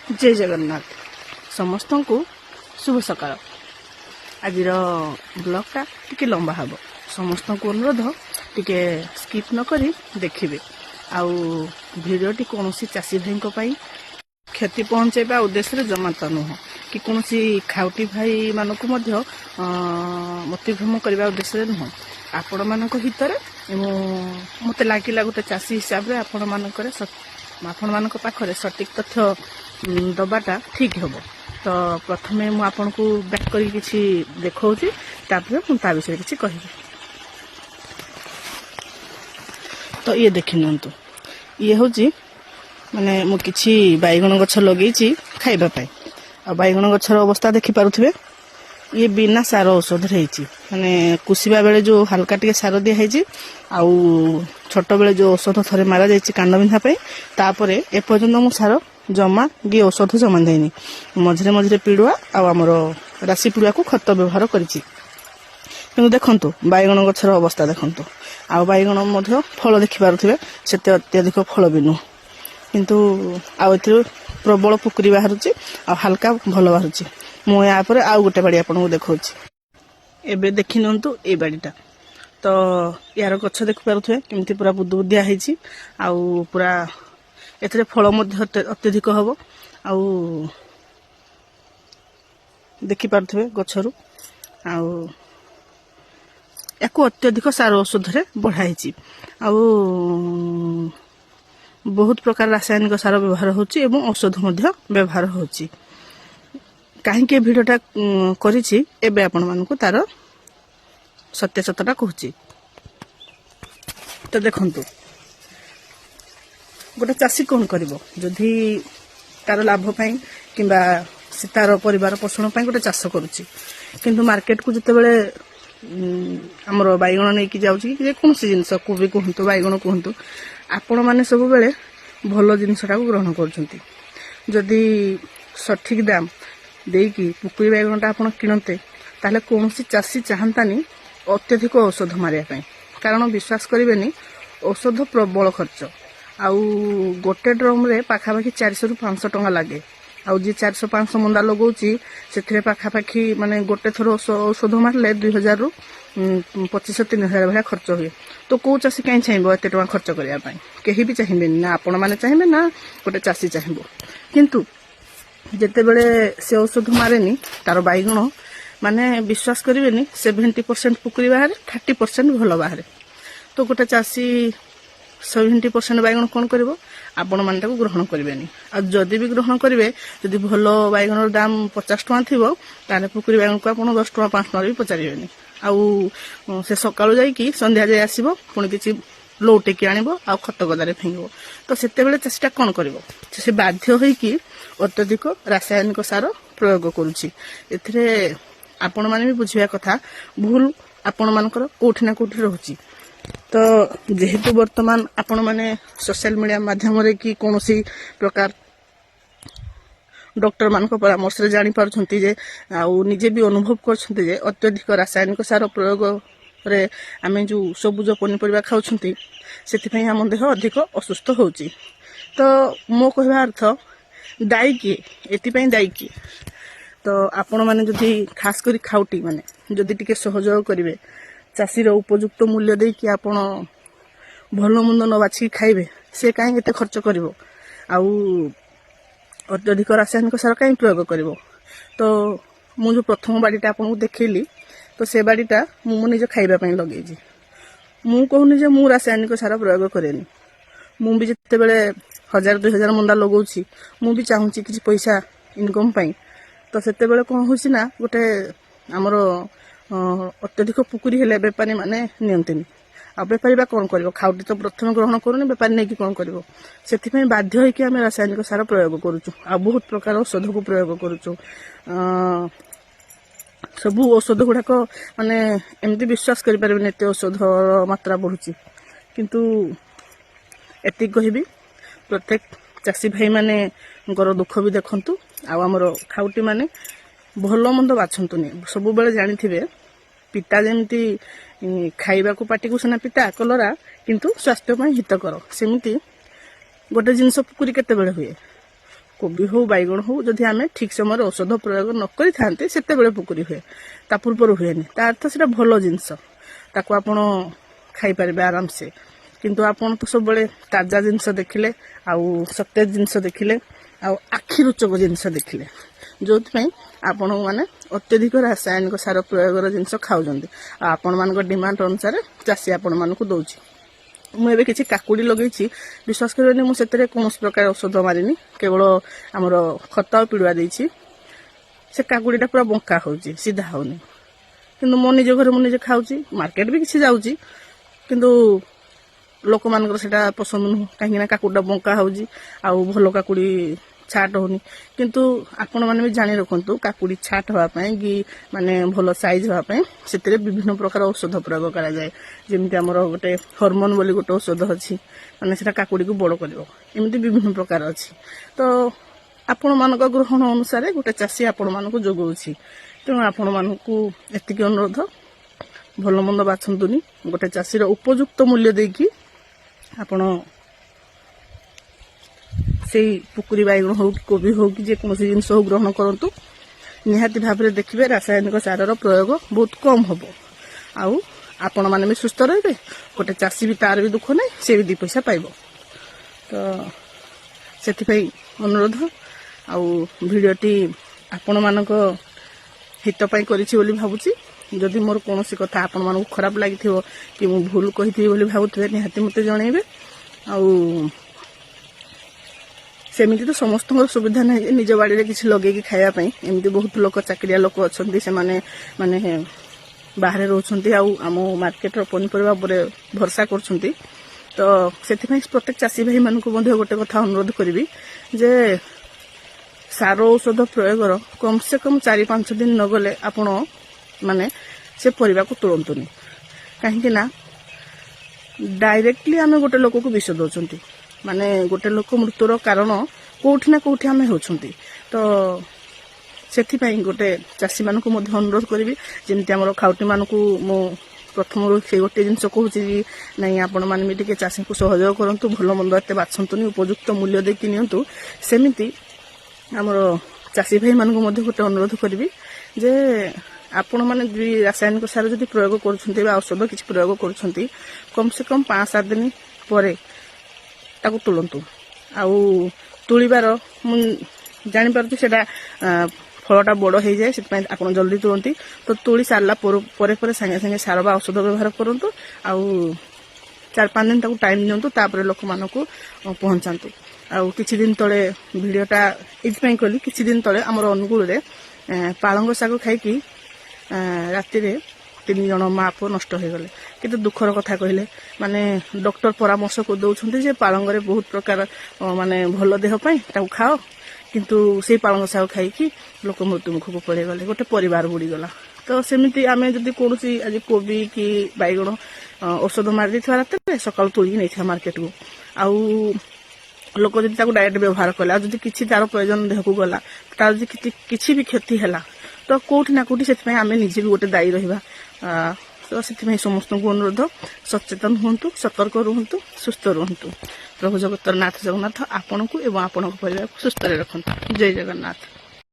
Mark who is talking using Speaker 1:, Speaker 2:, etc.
Speaker 1: जय जगन्नाथ समस्त को शुभ सकाळ। आज ब्लॉगटा टिके लंबा हम समस्त को अनुरोध टिके स्किप न करी देखिए। आउ भिडियोटी कौन चाषी भाई क्षति पहुंचाइबा उद्देश्य जमा तो नुह कि कौन खाउटी भाई मानक मतिभ्रम करने उद्देश्य नुह आपण मान हित मत लगे गोटे चाषी हिसाब से आपण मान पाखे सटीक तथ्य दबाटा ठीक हम। तो प्रथम मुझे बैक करी किसी देखौची तापर ता विषय किसी कहि। तो ये देखि नंतु ये हूँ माने मु किछि बैगण गछ लगेछि खाइबा पाई। आ बैगण गछर अवस्था देखि पारुथिबे ये बिना सार औषध रही माने कुशिबा बेले जो हल्का टिके सार दिया है आउ छोट बेले जो औषध थरे मारा जाइछि कांड बिंधा पे तापरे ए पर्यंत मु सार जमा गी औषध जमा देनी मझे मझे पिड़ुआ आमर राशि पिड़ुआ को खत व्यवहार करिछि। किंतु देखंतु बैगण गछर अवस्था देखंतु आ बैगण मध्य फल देखि पारुथिबे सेते अत्यधिक फल भी नुह किंतु आ प्रबल पुकुरी बाहरुछि आ हल्का भल बाहरुछि। मु या पर आउ गोटे बाड़ी आपको देखा एबे देखि नंतु ए बाड़ीटा तो यार गछ देख पारुथे केमती पूरा बुदबुदिया है आउ पूरा एथरे फल मध्य अत्यधिक हम आउ देखि पारुथे गछरु आउ याको अत्यधिक सार औषध रे बढ़ाई आउ बहुत प्रकार रासायनिक सार व्यवहार होची एवं औषध मध्य व्यवहार होची। कहीं भिडटा करिछि एबे आपण मानकु तार सत्यासतटा कहूची। तो देखंतु गोटे चाषी कौन करिवो जदि तार लाभ पाई किंबा से तार परिवार पोषण पाई गोटे चाष करुछि किंतु मार्केट को जते बेले हमर बैगण नै कि जाउछि कि कोन सी जिंस कोबी कहंतु बैगण कहंतु आपण माने सब बेले भलो जिंसटा को ग्रहण करछंती। जदि सठिक दाम देकी पुकुरी बैगणटा आप किणते ताहले कौन चाषी चाहतानी अत्यधिक औषध मारिया कारण विश्वास करेनि औषध प्रबल खर्च आउ गोटे ड्रम रे पाखापाखि 400 ରୁ 500 टंका लगे आउ जी 400-500 मुंडा लगौची से पाखापाखि माने गोटे थर औषध मारले 2000 ରୁ 2500-3000 भाया खर्च हुए। तो कौ चाषी कहीं चाहिए एत टका खर्च करने कहीं भी चाहिए ना आपण मैंने चाहिए ना गोटे चाषी चाहिए किंतु जेते बेले से औषध मारेनी तार बैगण माने विश्वास करेनि 70% पुकुरी बाहर 30% भल बाहर। तो गोटे चाषी 70% बैगण कौन कर आपण माने ग्रहण करेनि आ जदि भी ग्रहण करेंगे जदि भल बैगण दाम 50 टका थी ताले पुकुरी बैगण को आप 10 टका 5 टका भी पचारे आउ से सकाळु जाइकी संध्या जाए आसब पुणी किसी लौटेकी आणब आ खत गदारे फेंगब। तो सेतेबेले चाषीटा कौन करिवो से बाध्य होइकी अत्यधिक रासायनिक सार प्रयोग करुछि। एथिरे आपण माने भी बुझिया कथा भूल आपण मानकर कोठी ना कोठी रहउछि। तो जेहेतु वर्तमान आपण माने सोशल मीडिया माध्यम रे कि कोनोसी प्रकार डॉक्टर मान परामर्श रे जानी पारुछंती जे आउ निजे भी अनुभव करछंती जे अत्यधिक रासायनिक सार प्रयोग रे आमे जो सबुज पनीपरिया खाउछंती सेति आम देह अधिक असुस्थ होउछि। तो मो कहवा अर्थ दायी किए एतिपाई दायी किए तो आपण माने जदि खास करी खाउटी माने जदि टिके सहयोग करिवे चाषीर उपयुक्त मूल्य दे कि आपण भल मंद न बाछि खाइबे से काहे एते खर्च करिवो आउ अत्यधिक रासायनिक सार कहीं प्रयोग करिवो। तो मु जो प्रथम बाड़ीटा आपको देखैली तो से बाड़ीटा मु निज खाइबा पई लगेछि। मु कहूनी जे मु रासायनिक सार प्रयोग करेनि मु भी जते बेले 1000-2000 मुंडा लगौछि मु भी चाहूछि किछि पैसा इनकम पाई। तो सेते बेले कोन होछि ना गोटे हमर अत्यधिक पुकुरी हेले बेपारी माने नियंतिनी आ बेपारी बा कोन करिवो खाउटी तो प्रथम ग्रहण करूनी बेपारी नै कि कोन करिवो सेति बाध्य होइकी आमे रासायनिक सार प्रयोग करूछु आ बहुत प्रकार औषध को प्रयोग करूछु। सबु औषध गुड़ाक माने एमती विश्वास करि परबेनि एते औषध मात्रा बढ़ुची किंतु एति कहबी प्रत्येक चाषी भाई माने दुख भी देखंतु आ हमर खाउटी माने भल मंद बाछंतुनी सब बेले जानिथिबे पिता जेमती खाइबा को पाटी को सिना पिता कलरा किंतु स्वास्थ्य पई हितकर सेमिति गोटे जिनस पुकुरी केते बेले हुए कोबी हो बैगण हो जदि आम ठीक समय औषध प्रयोग न करें से पुकुरी हुए ता पूर्व हुए तार अर्थ से भल जिनस ताको आपण खाईपारे आराम से किंतु आपण तो सब ताजा जिनस देखिले आउ सतेज जिनस देखिले आखि रुचक जिनस देखिले जो आपण मैंने अत्यधिक रासायनिक सार प्रयोग जिनस खाऊं आपण मान डिमांड अनुसार चाषी आपण मानक दौची मुझे किसी काकुड़ी लगे विश्वास करें मुझे कौन प्रकार औषध मारिनी केवल आमर खत पिड़ुआ देसी से काकुड़ीटा पूरा बंका हो सीधा होनी किंतु मो निज घर मुझे खाऊँ मार्केट भी किसी जाऊँगी किंतु लोक मान पसंद नुह कहीं काकुड़ा बंका हो भल काकुड़ी छाट होनी किंतु आपण मैंने भी जानी रखु काकुड़ी छाट होगापी कि माने भल साइज होगापी से विभिन्न प्रकार औषध प्रयोग करा जाए जमी आमर गोटे हॉर्मोन बोली गोटे औषध अच्छी माने से काकुड़ी को बड़ कर एमती विभिन्न प्रकार अच्छी तो आपण मान ग्रहण अनुसार गोटे चाषी आपण मानक जोगाऊँ तेणु आपण मानक एतिक अनुरोध भल मंद बाछंतुनी गोटे चाषीर उपयुक्त मूल्य देकी आपण से पुकुरी बैगण हो कि कोबी हो कि जेकोसी जिनस हो ग्रहण करूँ निहाती भाव में देखिए रासायनिक सार प्रयोग बहुत कम हम आउ आपण मैंने भी सुस्थ रहे गोटे चाषी भी तार भी दुख ना सी भी 2 पैसा पाइब तो से अनुरोध आडियोटी आपण मानक हितपाई करी भावुची जदि मोर कौन कथा आपण मानक खराब लगी कि मु भूल कही भावुवे निहाती मत जनइबे सेमती तो समस्त सुविधा ना निज बाड़ी किसी लगे खायापाई एमती बहुत लोक चाकरिया लोक अच्छा से माने बाहर रोचंती आम मार्केट पनीपरिया भरसा कर तो से प्रत्येक चाषी भाई मान गोटे कथा अनुरोध करी जे सार औषध प्रयोग कम से कम 4-5 दिन न गले आपण माने से परिवा को तुरंतुनी कहीं ना डायरेक्टली आम गोटे लोक को विष दौरान माने गोटे लोक मृत्युर कारण कोठी ना कोठी आम होती तो से गोटे चाषी मान अनुरोध करी जमी आम खाउटी मानक मो प्रथम से गोटे जिन कहूँ नहीं आपण मैंने भी चाषी को सहयोग करूँ भल मंद एत बाछंतुनी उपयुक्त मूल्य देकी नियंतु सेमिति आमर चाषी भाई मान गोटे अनुरोध करी जे आपण मैंने रासायनिक सार जब प्रयोग कर औषध किसी प्रयोग कर कम से कम 5-7 दिन पर तुलतु आउ तुलिबार जापारे से फलटा बड़ हो जाए से आप जल्दी तुलती तो तुली सारा पर सागे सागे सार बा औषध व्यवहार करूँ आउ 4-5 दिन तक टाइम दिंतु तापर लोक मान पहुँचातु आउ किछि दिन तले भिडटा ये कली किछि दिन तले आमर अनुकूल पालंग शाग खाई राति 3 जन माँ पुओ नष्ट हो गले किंतु दुखर कथा कहले माने डॉक्टर परामर्श को दौरान जे पालंग बहुत प्रकार माने भल देह खाओ किंतु से पालंग शाग खाई लोक मृत्यु मुख को पड़े गले गोटे परिवार बुड़ी गला तो सेमती आम जब कौन आज कोबी कि बैगण औषध मारी रात सकाल तोड़ी नहीं मार्केट को आउ लोक जब डायरेक्ट व्यवहार कले जब किसी तार प्रयोजन देह को गला तार किसी भी क्षति है तो कौटी ना कौटी से आम निजे भी गोटे दायी रहा तो से समस्त को अनुरोध सचेतन हूँ सतर्क रुहतु सुस्थ रुहतु प्रभु जगतर नाथ जगन्नाथ आपण को एवं आपण परिवार को सुस्थ रखु जय जगन्नाथ।